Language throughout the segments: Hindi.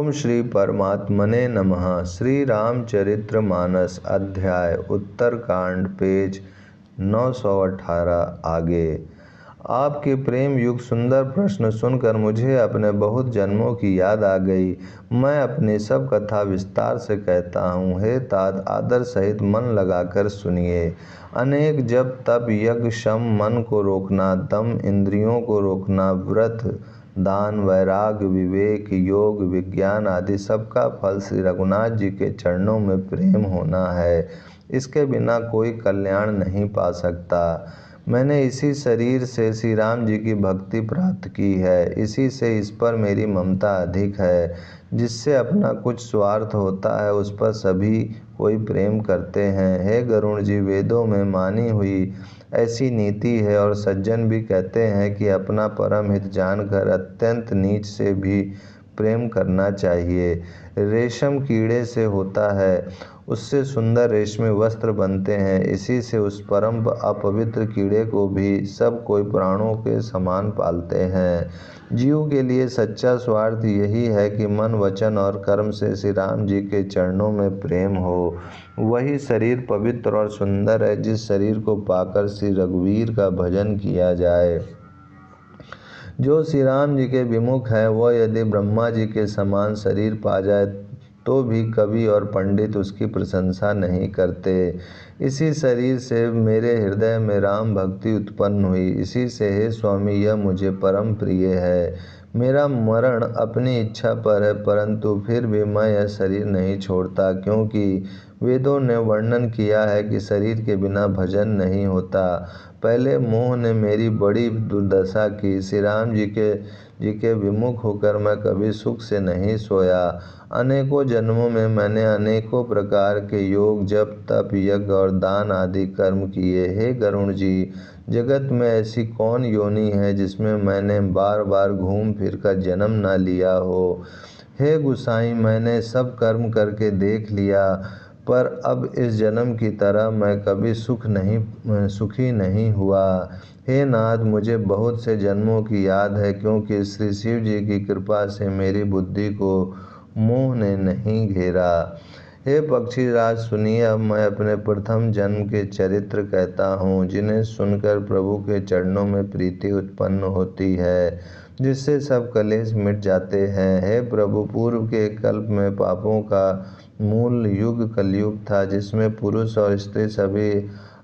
ओम श्री परमात्मने नमः। श्री रामचरितमानस अध्याय उत्तरकांड पेज 918 आगे। आपके प्रेम युक्त सुंदर प्रश्न सुनकर मुझे अपने बहुत जन्मों की याद आ गई। मैं अपनी सब कथा विस्तार से कहता हूँ। हे तात, आदर सहित मन लगाकर सुनिए। अनेक जप तप यज्ञ शम मन को रोकना, दम इंद्रियों को रोकना, व्रत दान वैराग विवेक योग विज्ञान आदि सबका फल श्री रघुनाथ जी के चरणों में प्रेम होना है। इसके बिना कोई कल्याण नहीं पा सकता। मैंने इसी शरीर से श्री राम जी की भक्ति प्राप्त की है। इसी से इस पर मेरी ममता अधिक है। जिससे अपना कुछ स्वार्थ होता है उस पर सभी कोई प्रेम करते हैं। हे गरुण जी, वेदों में मानी हुई ऐसी नीति है और सज्जन भी कहते हैं कि अपना परम हित जानकर अत्यंत नीच से भी प्रेम करना चाहिए। रेशम कीड़े से होता है, उससे सुंदर रेशमी वस्त्र बनते हैं। इसी से उस परम अपवित्र कीड़े को भी सब कोई प्राणों के समान पालते हैं। जीव के लिए सच्चा स्वार्थ यही है कि मन वचन और कर्म से श्री राम जी के चरणों में प्रेम हो। वही शरीर पवित्र और सुंदर है जिस शरीर को पाकर श्री रघुवीर का भजन किया जाए। जो श्री राम जी के विमुख है वह यदि ब्रह्मा जी के समान शरीर पा जाए तो भी कवि और पंडित उसकी प्रशंसा नहीं करते। इसी शरीर से मेरे हृदय में राम भक्ति उत्पन्न हुई। इसी से हे स्वामी, यह मुझे परम प्रिय है। मेरा मरण अपनी इच्छा पर है, परंतु फिर भी मैं यह शरीर नहीं छोड़ता, क्योंकि वेदों ने वर्णन किया है कि शरीर के बिना भजन नहीं होता। पहले मोह ने मेरी बड़ी दुर्दशा की। श्री राम जी के विमुख होकर मैं कभी सुख से नहीं सोया। अनेकों जन्मों में मैंने अनेकों प्रकार के योग जप तप यज्ञ और दान आदि कर्म किए। हे गरुण जी, जगत में ऐसी कौन योनि है जिसमें मैंने बार बार घूम फिर कर जन्म न लिया हो। हे गुसाई, मैंने सब कर्म करके देख लिया, पर अब इस जन्म की तरह मैं कभी सुखी नहीं हुआ। हे नाथ, मुझे बहुत से जन्मों की याद है, क्योंकि श्री शिव जी की कृपा से मेरी बुद्धि को मोह ने नहीं घेरा। हे पक्षीराज, सुनिए, अब मैं अपने प्रथम जन्म के चरित्र कहता हूँ, जिन्हें सुनकर प्रभु के चरणों में प्रीति उत्पन्न होती है, जिससे सब कलेश मिट जाते हैं। हे प्रभु, पूर्व के कल्प में पापों का मूल युग कलयुग था, जिसमें पुरुष और स्त्री सभी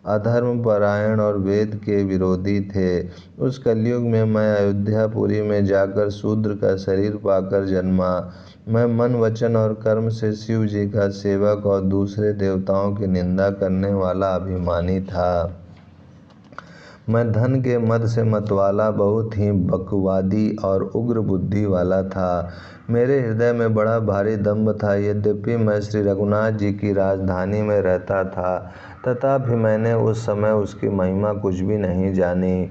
अधर्म परायण और वेद के विरोधी थे। उस कलयुग में मैं अयोध्यापुरी में जाकर शूद्र का शरीर पाकर जन्मा। मैं मन वचन और कर्म से शिव जी का सेवक और दूसरे देवताओं की निंदा करने वाला अभिमानी था। मैं धन के मद से मतवाला, बहुत ही बकवादी और उग्र बुद्धि वाला था। मेरे हृदय में बड़ा भारी दंभ था। यद्यपि मैं श्री रघुनाथ जी की राजधानी में रहता था, तथापि मैंने उस समय उसकी महिमा कुछ भी नहीं जानी।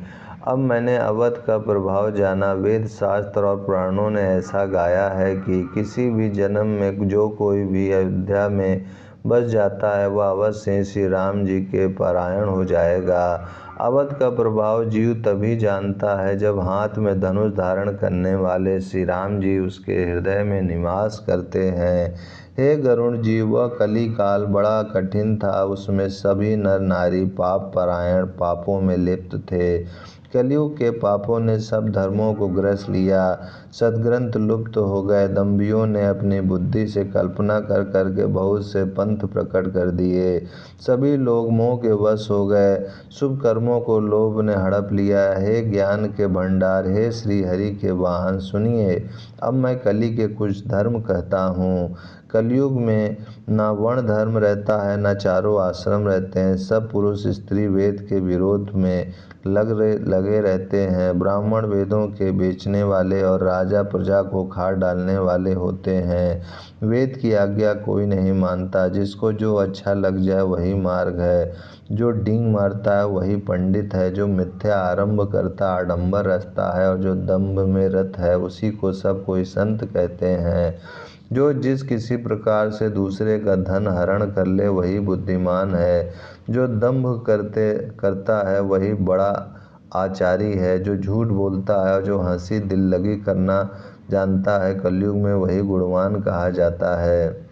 अब मैंने अवध का प्रभाव जाना। वेद शास्त्र और पुराणों ने ऐसा गाया है कि किसी भी जन्म में जो कोई भी अयोध्या में बस जाता है वह अवश्य श्री राम जी के परायण हो जाएगा। अवध का प्रभाव जीव तभी जानता है जब हाथ में धनुष धारण करने वाले श्री राम जी उसके हृदय में निवास करते हैं। हे गरुण जी, वह कली काल बड़ा कठिन था। उसमें सभी नर नारी पाप परायण पापों में लिप्त थे। कलयुग के पापों ने सब धर्मों को ग्रस लिया। सद्ग्रंथ लुप्त हो गए। दंभियों ने अपनी बुद्धि से कल्पना कर करके बहुत से पंथ प्रकट कर दिए। सभी लोग मोह के वश हो गए। शुभ कर्मों को लोभ ने हड़प लिया। हे ज्ञान के भंडार, हे श्री हरि के वाहन, सुनिए, अब मैं कली के कुछ धर्म कहता हूँ। कलयुग में ना वर्ण धर्म रहता है, ना चारों आश्रम रहते हैं। सब पुरुष स्त्री वेद के विरोध में लगे रहते हैं। ब्राह्मण वेदों के बेचने वाले और राजा प्रजा को खार डालने वाले होते हैं। वेद की आज्ञा कोई नहीं मानता। जिसको जो अच्छा लग जाए वही मार्ग है। जो डींग मारता है वही पंडित है। जो मिथ्या आरंभ करता आडंबर रचता है और जो दंभ में रत है उसी को सब कोई संत कहते हैं। जो जिस किसी प्रकार से दूसरे का धन हरण कर ले वही बुद्धिमान है। जो दंभ करता है वही बड़ा आचारी है। जो झूठ बोलता है और जो हंसी दिल लगी करना जानता है, कलयुग में वही गुणवान कहा जाता है।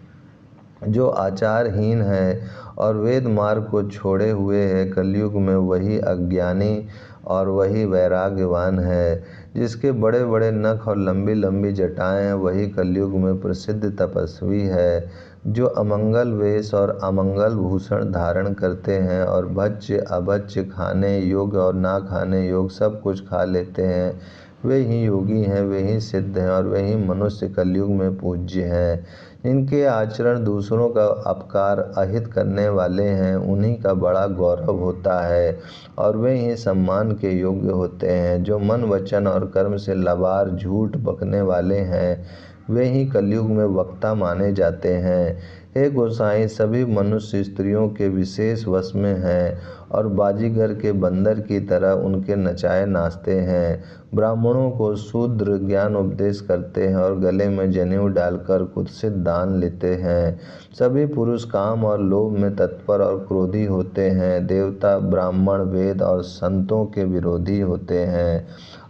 जो आचारहीन है और वेद मार्ग को छोड़े हुए है, कलयुग में वही अज्ञानी और वही वैराग्यवान है। जिसके बड़े बड़े नख और लंबी लंबी जटाएं हैं, वही कलयुग में प्रसिद्ध तपस्वी है। जो अमंगल वेश और अमंगल भूषण धारण करते हैं और भक्ष्य अभक्ष्य खाने योग्य और ना खाने योग्य सब कुछ खा लेते हैं, वे ही योगी हैं, वे ही सिद्ध हैं और वे ही मनुष्य कलयुग में पूज्य हैं। इनके आचरण दूसरों का अपकार अहित करने वाले हैं, उन्हीं का बड़ा गौरव होता है और वे ही सम्मान के योग्य होते हैं। जो मन वचन और कर्म से लबार झूठ बकने वाले हैं, वे ही कलयुग में वक्ता माने जाते हैं। हे गोसाई, सभी मनुष्य स्त्रियों के विशेष वश में हैं और बाजीगर के बंदर की तरह उनके नचाए नाचते हैं। ब्राह्मणों को शूद्र ज्ञान उपदेश करते हैं और गले में जनेऊ डालकर कुत्सित दान लेते हैं। सभी पुरुष काम और लोभ में तत्पर और क्रोधी होते हैं। देवता ब्राह्मण वेद और संतों के विरोधी होते हैं।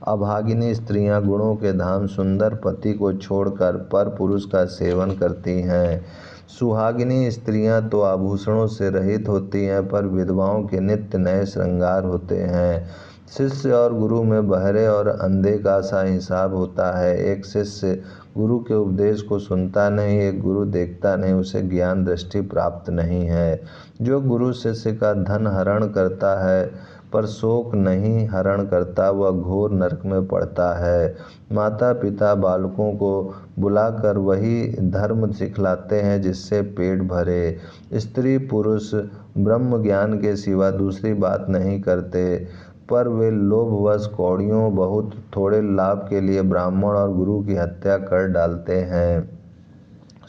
अभागिनी स्त्रियां गुणों के धाम सुंदर पति को छोड़कर पर पुरुष का सेवन करती हैं। सुहागिनी स्त्रियां तो आभूषणों से रहित होती हैं, पर विधवाओं के नित्य नए श्रृंगार होते हैं। शिष्य और गुरु में बहरे और अंधे का सा हिसाब होता है। एक शिष्य गुरु के उपदेश को सुनता नहीं, एक गुरु देखता नहीं, उसे ज्ञान दृष्टि प्राप्त नहीं है। जो गुरु शिष्य का धन हरण करता है पर शोक नहीं हरण करता, वह घोर नरक में पड़ता है। माता पिता बालकों को बुलाकर वही धर्म सिखलाते हैं जिससे पेट भरे। स्त्री पुरुष ब्रह्म ज्ञान के सिवा दूसरी बात नहीं करते, पर वे लोभवश कौड़ियों बहुत थोड़े लाभ के लिए ब्राह्मण और गुरु की हत्या कर डालते हैं।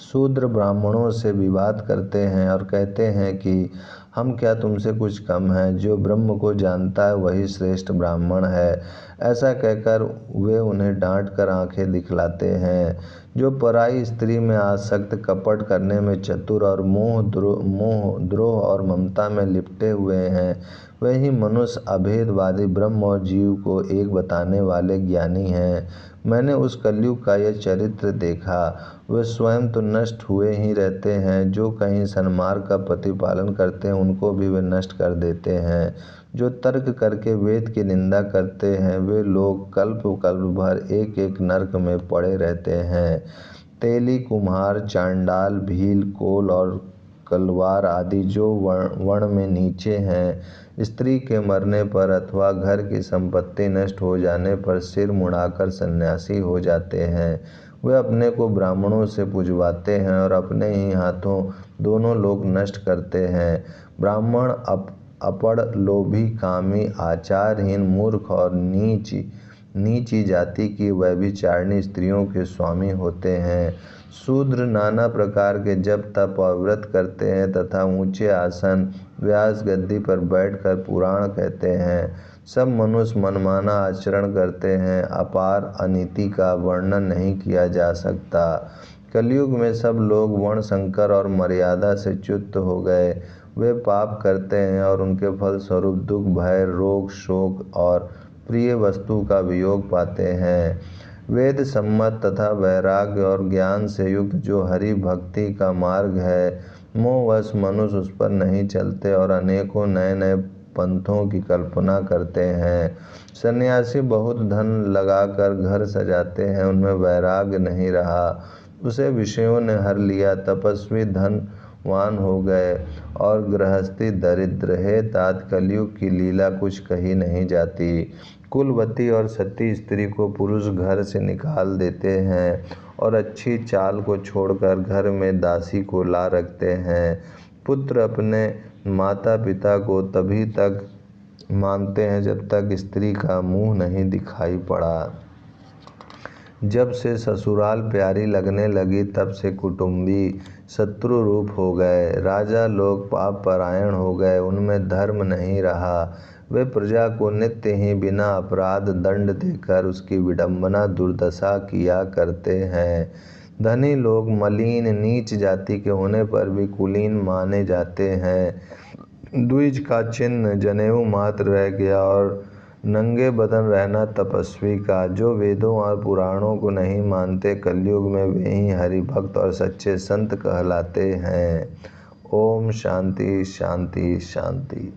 शूद्र ब्राह्मणों से विवाद करते हैं और कहते हैं कि हम क्या तुमसे कुछ कम हैं। जो ब्रह्म को जानता है वही श्रेष्ठ ब्राह्मण है। ऐसा कहकर वे उन्हें डांट कर आंखें दिखलाते हैं। जो पराई स्त्री में आसक्त, कपट करने में चतुर और मोह द्रोह और ममता में लिपटे हुए हैं, वे ही मनुष्य अभेदवादी ब्रह्म और जीव को एक बताने वाले ज्ञानी हैं। मैंने उस कलयुग का यह चरित्र देखा। वे स्वयं तो नष्ट हुए ही रहते हैं, जो कहीं सन्मार्ग का प्रतिपालन करते हैं उनको भी वे नष्ट कर देते हैं। जो तर्क करके वेद की निंदा करते हैं, वे लोग कल्प कल्प भर एक एक नरक में पड़े रहते हैं। तेली कुम्हार चांडाल भील कोल और कलवार आदि जो वर्ण में नीचे हैं, स्त्री के मरने पर अथवा घर की संपत्ति नष्ट हो जाने पर सिर मुड़ाकर सन्यासी हो जाते हैं। वे अपने को ब्राह्मणों से पुजवाते हैं और अपने ही हाथों दोनों लोग नष्ट करते हैं। ब्राह्मण अपड़ लोभी कामी आचारहीन मूर्ख और नीची जाति की व्यभिचारिणी स्त्रियों के स्वामी होते हैं। शूद्र नाना प्रकार के जप तप और व्रत करते हैं तथा ऊंचे आसन व्यास गद्दी पर बैठकर पुराण कहते हैं। सब मनुष्य मनमाना आचरण करते हैं। अपार अनीति का वर्णन नहीं किया जा सकता। कलयुग में सब लोग वर्ण संकर और मर्यादा से च्युत हो गए। वे पाप करते हैं और उनके फलस्वरूप दुख भय रोग शोक और प्रिय वस्तु का वियोग पाते हैं। वेद सम्मत तथा वैराग्य और ज्ञान से युक्त जो हरि भक्ति का मार्ग है, मोहवश मनुष्य उस पर नहीं चलते और अनेकों नए नए पंथों की कल्पना करते हैं। सन्यासी बहुत धन लगाकर घर सजाते हैं, उनमें वैराग्य नहीं रहा, उसे विषयों ने हर लिया। तपस्वी धनवान हो गए और गृहस्थी दरिद्र। हे तात, कलयुग की लीला कुछ कही नहीं जाती। कुलवती और सती स्त्री को पुरुष घर से निकाल देते हैं और अच्छी चाल को छोड़कर घर में दासी को ला रखते हैं। पुत्र अपने माता पिता को तभी तक मानते हैं जब तक स्त्री का मुंह नहीं दिखाई पड़ा। जब से ससुराल प्यारी लगने लगी, तब से कुटुंबी शत्रु रूप हो गए। राजा लोग पाप परायण हो गए, उनमें धर्म नहीं रहा। वे प्रजा को नित्य ही बिना अपराध दंड देकर उसकी विडंबना दुर्दशा किया करते हैं। धनी लोग मलिन नीच जाति के होने पर भी कुलीन माने जाते हैं। द्विज का चिन्ह जनेऊ मात्र रह गया और नंगे बदन रहना तपस्वी का। जो वेदों और पुराणों को नहीं मानते, कलयुग में वे ही हरि भक्त और सच्चे संत कहलाते हैं। ओम शांति शांति शांति।